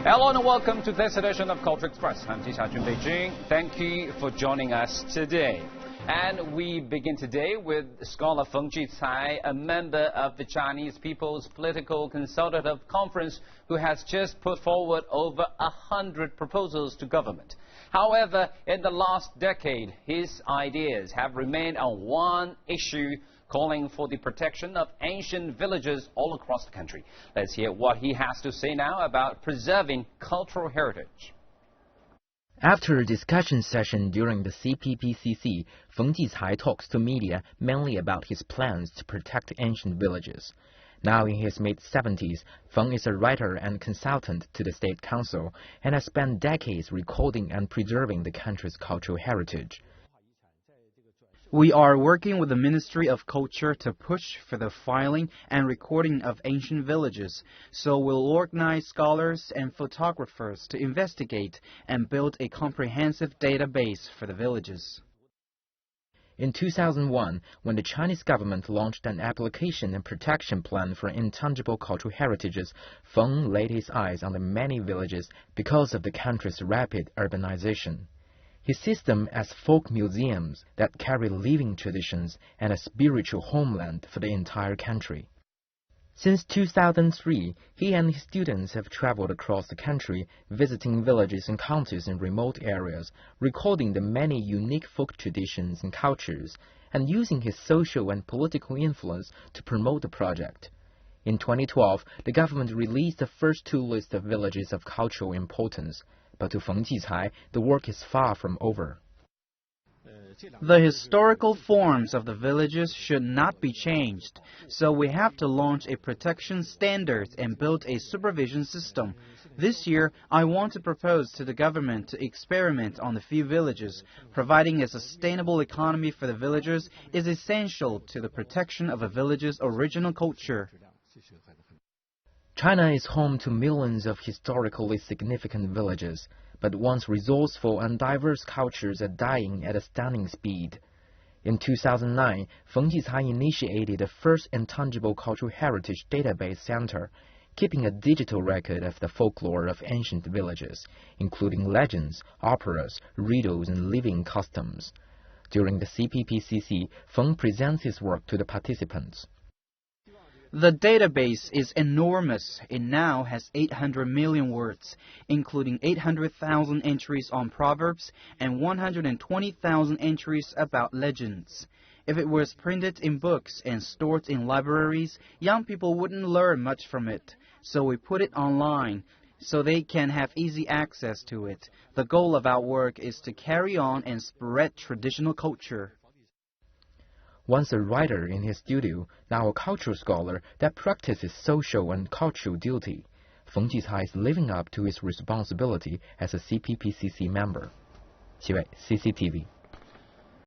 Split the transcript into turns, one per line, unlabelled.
Hello and welcome to this edition of Culture Express. I'm Jicai in Beijing. Thank you for joining us today. And we begin today with Sholar Feng Jicai, a member of the Chinese People's Political Consultative Conference, who has just put forward over 100 proposals to government. However, in the last decade, his ideas have remained on one issue, calling for the protection of ancient villages all across the country. Let's hear what he has to say now about preserving cultural heritage.
After a discussion session during the CPPCC, Feng Jicai talks to media mainly about his plans to protect ancient villages. Now in his mid-70s, Feng is a writer and consultant to the State Council and has spent decades recording and preserving the country's cultural heritage.
We are working with the Ministry of Culture to push for the filing and recording of ancient villages, so we'll organize scholars and photographers to investigate and build a comprehensive database for the villages.
In 2001, when the Chinese government launched an application and protection plan for intangible cultural heritages, Feng laid his eyes on the many villages because of the country's rapid urbanization. He sees them as folk museums that carry living traditions and a spiritual homeland for the entire country. Since 2003, he and his students have traveled across the country, visiting villages and counties in remote areas, recording the many unique folk traditions and cultures, and using his social and political influence to promote the project. In 2012, the government released the first two lists of villages of cultural importance. But to Feng Jicai, the work is far from over.
The historical forms of the villages should not be changed, so we have to launch a protection standard and build a supervision system. This year, I want to propose to the government to experiment on the few villages. Providing a sustainable economy for the villagers is essential to the protection of a village's original culture.
China is home to millions of historically significant villages, but once resourceful and diverse cultures are dying at a stunning speed. In 2009, Feng Jicai initiated the first intangible cultural heritage database center, keeping a digital record of the folklore of ancient villages, including legends, operas, riddles, and living customs. During the CPPCC, Feng presents his work to the participants.
The database is enormous. It now has 800 million words, including 800,000 entries on proverbs and 120,000 entries about legends. If it was printed in books and stored in libraries, young people wouldn't learn much from it. So we put it online, so they can have easy access to it. The goal of our work is to carry on and spread traditional culture.
Once a writer in his studio, now a cultural scholar that practices social and cultural duty, Feng Jicai is living up to his responsibility as a CPPCC member. CCTV